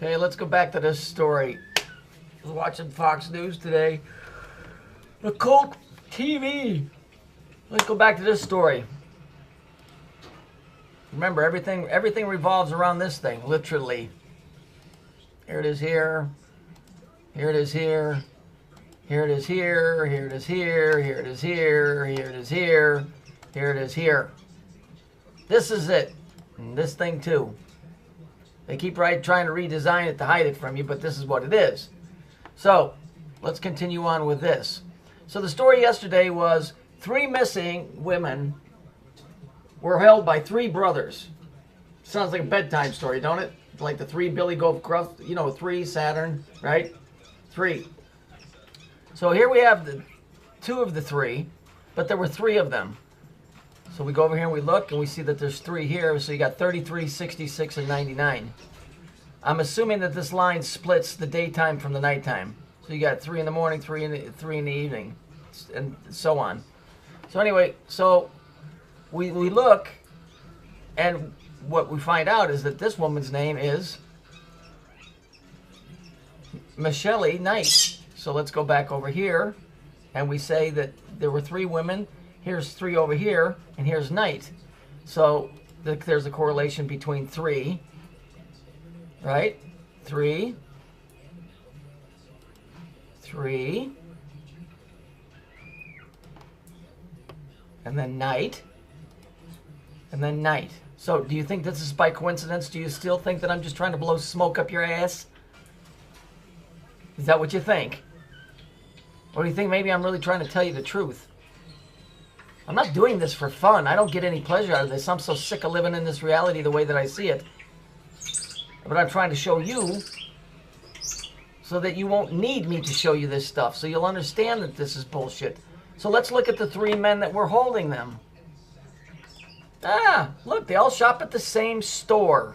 Okay, let's go back to this story. I was watching Fox News today. Occult TV. Let's go back to this story. Remember, everything revolves around this thing, literally. Here it is here. Here it is here. Here it is here. Here it is here. Here it is here. Here it is here. Here it is here. This is it. And this thing too. They keep trying to redesign it to hide it from you, but this is what it is. So, let's continue on with this. So the story yesterday was 3 missing women were held by 3 brothers. Sounds like a bedtime story, don't it? Like the 3 Billy Goat Gruff, 3 Saturn, right? 3. So here we have the 2 of the 3, but there were 3 of them. So we go over here and we look and we see that there's 3 here. So you got 33, 66, and 99. I'm assuming that this line splits the daytime from the nighttime. So you got 3 in the morning, 3 in the evening, and so on. So anyway, so we look, and what we find out is that this woman's name is Michelle Knight. So let's go back over here, and we say that there were 3 women. Here's 3 over here, and here's Knight. So there's a correlation between 3, right? 3, 3, and then Knight, and then Knight. So do you think this is by coincidence? Do you still think that I'm just trying to blow smoke up your ass? Is that what you think? Or do you think maybe I'm really trying to tell you the truth? I'm not doing this for fun. I don't get any pleasure out of this. I'm so sick of living in this reality the way that I see it. But I'm trying to show you so that you won't need me to show you this stuff. So you'll understand that this is bullshit. So let's look at the 3 men that were holding them. Ah, look, they all shop at the same store.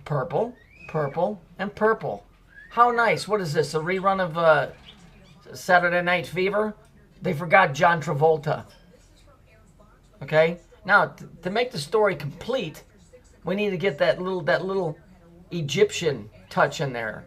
Purple, purple, and purple. How nice. What is this, a rerun of Saturday Night Fever? They forgot John Travolta. Okay? Now, to make the story complete, we need to get that little Egyptian touch in there.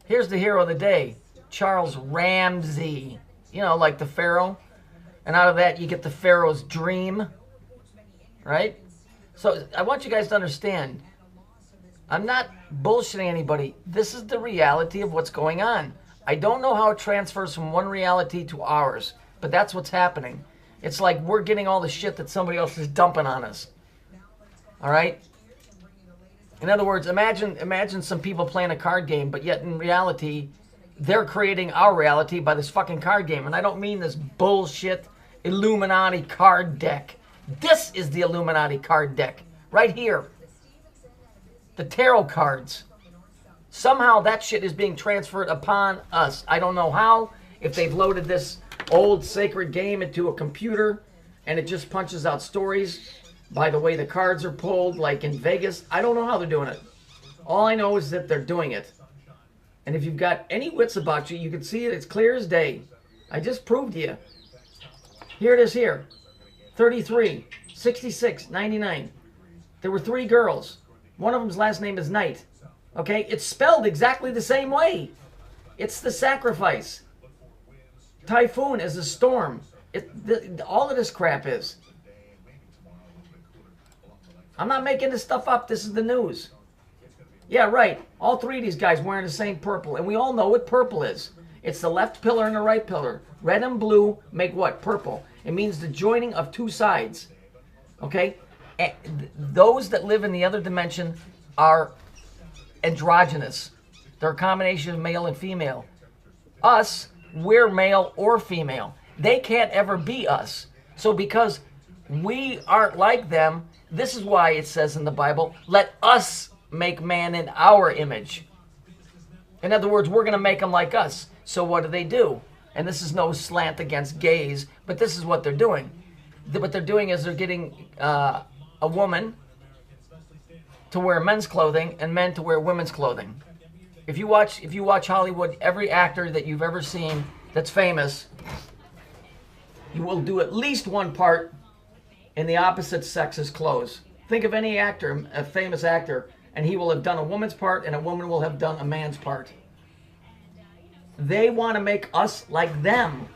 Here's the hero of the day, Charles Ramsey. Like the Pharaoh. And out of that, you get the Pharaoh's dream. Right? So, I want you guys to understand, I'm not bullshitting anybody. This is the reality of what's going on. I don't know how it transfers from one reality to ours, but that's what's happening. It's like we're getting all the shit that somebody else is dumping on us. All right? In other words, imagine some people playing a card game, but yet in reality, they're creating our reality by this fucking card game. And I don't mean this bullshit Illuminati card deck. This is the Illuminati card deck. Right here. The tarot cards. Somehow that shit is being transferred upon us. I don't know how. If they've loaded this old sacred game into a computer and it just punches out stories by the way the cards are pulled, like in Vegas. I don't know how they're doing it. All I know is that they're doing it. And if you've got any wits about you, you can see it. It's clear as day. I just proved to you. Here it is here. 33, 66, 99. There were 3 girls. One of them's last name is Knight. Okay? It's spelled exactly the same way. It's the sacrifice. Typhoon is a storm. All of this crap is. I'm not making this stuff up. This is the news. Yeah, right. All 3 of these guys wearing the same purple. And we all know what purple is. It's the left pillar and the right pillar. Red and blue make what? Purple. It means the joining of 2 sides. Okay? Those that live in the other dimension are androgynous. They're a combination of male and female. Us, we're male or female. They can't ever be us. So because we aren't like them, this is why it says in the Bible, let us make man in our image. In other words, we're going to make them like us. So what do? And this is no slant against gays, but this is what they're doing. What they're doing is they're getting a woman to wear men's clothing and men to wear women's clothing. If you watch Hollywood, every actor that you've ever seen that's famous, you will do at least one part in the opposite sex's clothes. Think of any actor, a famous actor, and he will have done a woman's part and a woman will have done a man's part. They want to make us like them.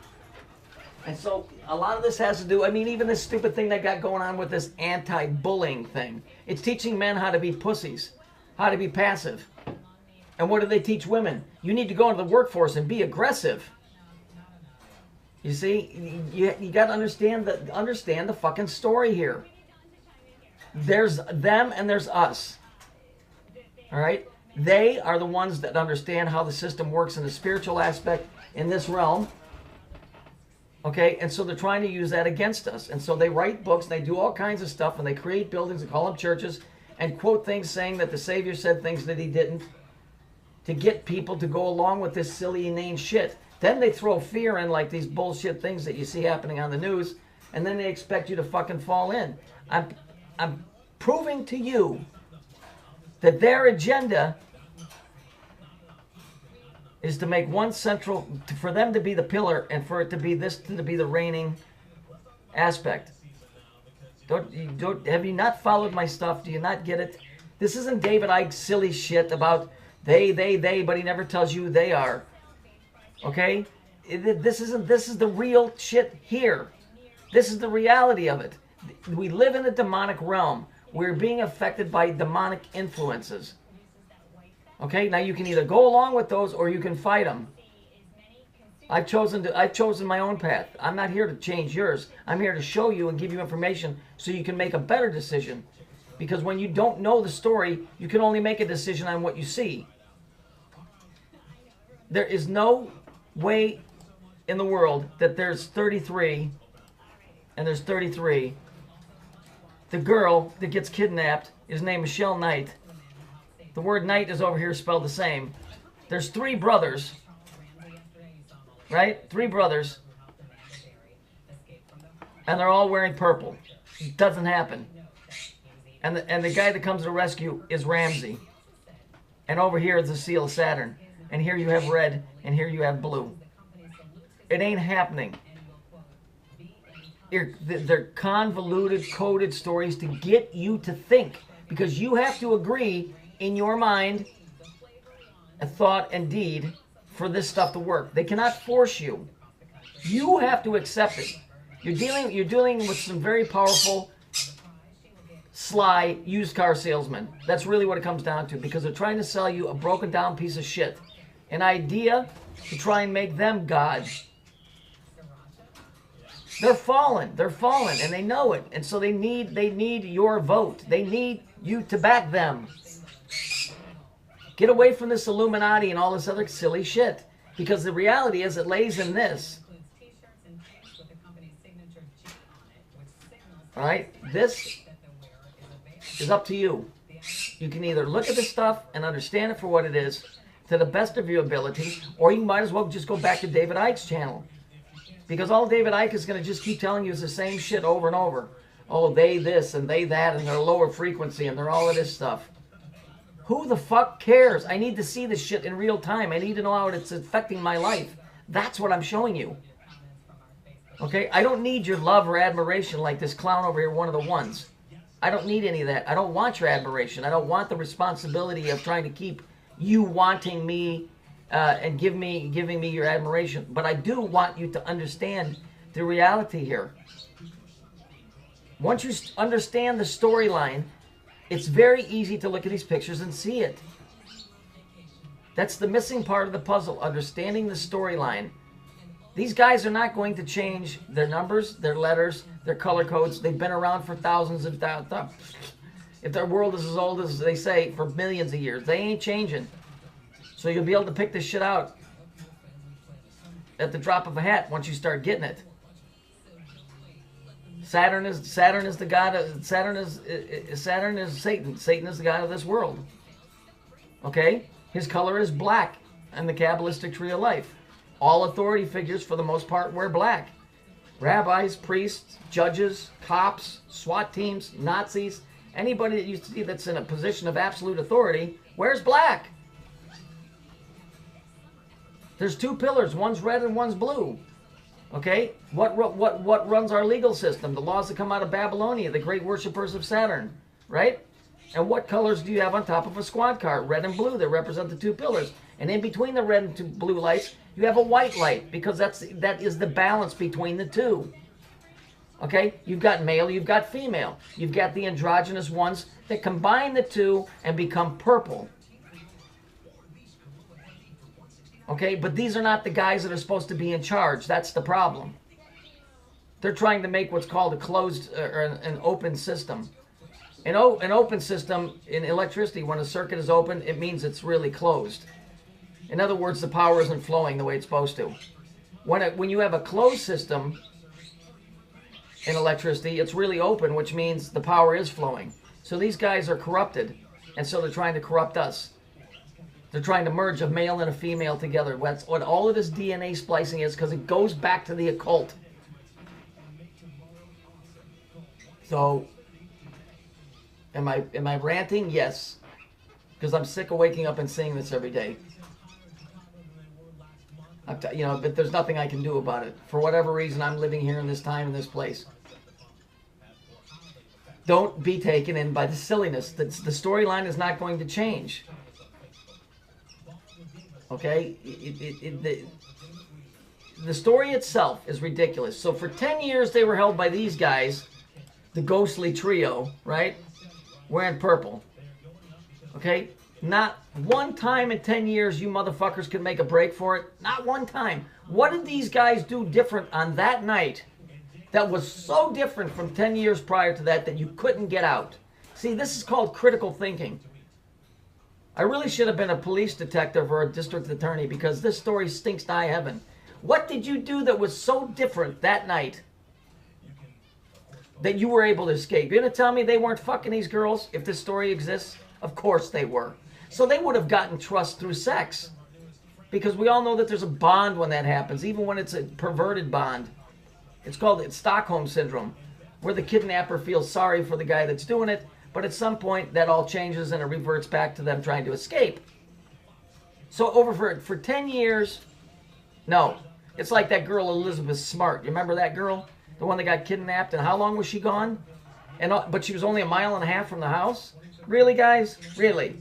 And so a lot of this has to do, I mean, even this stupid thing they got going on with this anti-bullying thing. It's teaching men how to be pussies, how to be passive. And what do they teach women? You need to go into the workforce and be aggressive. You see, you got to understand the fucking story here. There's them and there's us. All right? They are the ones that understand how the system works in the spiritual aspect in this realm. Okay? And so they're trying to use that against us. And so they write books, and they do all kinds of stuff, and they create buildings and call them churches and quote things saying that the Savior said things that he didn't to get people to go along with this silly, inane shit. Then they throw fear in like these bullshit things that you see happening on the news, and then they expect you to fucking fall in. I'm proving to you that their agenda is to make one central, for them to be the pillar, and for it to be this, to be the reigning aspect. Have you not followed my stuff? Do you not get it? This isn't David Icke's silly shit about they, but he never tells you who they are. Okay? This is the real shit here. This is the reality of it. We live in a demonic realm. We're being affected by demonic influences. Okay? Now you can either go along with those or you can fight them. I've chosen my own path. I'm not here to change yours. I'm here to show you and give you information so you can make a better decision. Because when you don't know the story, you can only make a decision on what you see. There is no way in the world that there's 33 and there's 33. The girl that gets kidnapped is named Michelle Knight. The word Knight is over here spelled the same. There's 3 brothers. Right? 3 brothers. And they're all wearing purple. It doesn't happen. And the guy that comes to the rescue is Ramsey. And over here is the seal of Saturn. And here you have red, and here you have blue. It ain't happening. They're convoluted, coded stories to get you to think. Because you have to agree in your mind, a thought and deed, for this stuff to work. They cannot force you. You have to accept it. You're dealing with some very powerful, sly used car salesmen. That's really what it comes down to, because they're trying to sell you a broken down piece of shit. An idea to try and make them God. They're fallen, and they know it. And so they need your vote. They need you to back them. Get away from this Illuminati and all this other silly shit. Because the reality is it lays in this. Alright? This is up to you. You can either look at this stuff and understand it for what it is to the best of your ability, or you might as well just go back to David Icke's channel. Because all David Icke is going to just keep telling you is the same shit over and over. Oh, they this and they that, and they're lower frequency, and they're all of this stuff. Who the fuck cares? I need to see this shit in real time. I need to know how it's affecting my life. That's what I'm showing you. Okay? I don't need your love or admiration like this clown over here, one of the ones. I don't need any of that. I don't want your admiration. I don't want the responsibility of trying to keep you wanting me and giving me your admiration. But I do want you to understand the reality here. Once you understand the storyline, it's very easy to look at these pictures and see it. That's the missing part of the puzzle, understanding the storyline. These guys are not going to change their numbers, their letters, their color codes. They've been around for thousands of thousands. If their world is as old as they say, for millions of years, they ain't changing. So you'll be able to pick this shit out at the drop of a hat once you start getting it. Saturn is the god of Saturn is Satan. Satan is the god of this world. Okay? His color is black in the Kabbalistic tree of life. All authority figures, for the most part, wear black. Rabbis, priests, judges, cops, SWAT teams, Nazis, anybody that you see that's in a position of absolute authority wears black. There's 2 pillars. One's red and one's blue. Okay? What runs our legal system? The laws that come out of Babylonia, the great worshippers of Saturn, right? And what colors do you have on top of a squad car? Red and blue that represent the two pillars. And in between the red and blue lights, you have a white light because that is the balance between the two. Okay? You've got male, you've got female. You've got the androgynous ones that combine the two and become purple. Okay? But these are not the guys that are supposed to be in charge. That's the problem. They're trying to make what's called a closed or an open system. An open system in electricity, when a circuit is open, it means it's really closed. In other words, the power isn't flowing the way it's supposed to. When you have a closed system in electricity, it's really open, which means the power is flowing. So these guys are corrupted, and so they're trying to corrupt us. They're trying to merge a male and a female together. That's what all of this DNA splicing is, because it goes back to the occult. So, am I ranting? Yes. Because I'm sick of waking up and seeing this every day. But there's nothing I can do about it. For whatever reason, I'm living here in this time, in this place. Don't be taken in by the silliness. The storyline is not going to change. Okay? The story itself is ridiculous. So for 10 years, they were held by these guys, the ghostly trio, right? Wearing purple. Okay? Not one time in 10 years you motherfuckers could make a break for it. Not one time. What did these guys do different on that night that was so different from 10 years prior to that you couldn't get out? See, this is called critical thinking. I really should have been a police detective or a district attorney because this story stinks to high heaven. What did you do that was so different that night that you were able to escape? You're going to tell me they weren't fucking these girls if this story exists? Of course they were. So they would have gotten trust through sex. Because we all know that there's a bond when that happens, even when it's a perverted bond. It's called Stockholm Syndrome, where the kidnapper feels sorry for the guy that's doing it, but at some point that all changes and it reverts back to them trying to escape. So for 10 years, no. It's like that girl Elizabeth Smart. You remember that girl? The one that got kidnapped, and how long was she gone? But she was only 1.5 miles from the house? Really, guys? Really?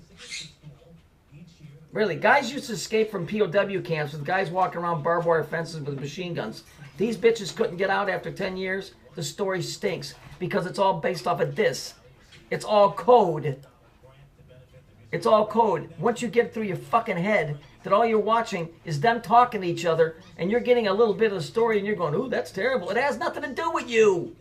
Really? Guys used to escape from POW camps with guys walking around barbed wire fences with machine guns. These bitches couldn't get out after 10 years. The story stinks because it's all based off of this. It's all code. It's all code. Once you get through your fucking head that all you're watching is them talking to each other and you're getting a little bit of the story and you're going, ooh, that's terrible. It has nothing to do with you.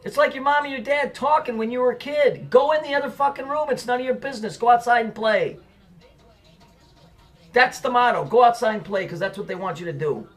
It's like your mom and your dad talking when you were a kid. Go in the other fucking room. It's none of your business. Go outside and play. That's the motto. Go outside and play because that's what they want you to do.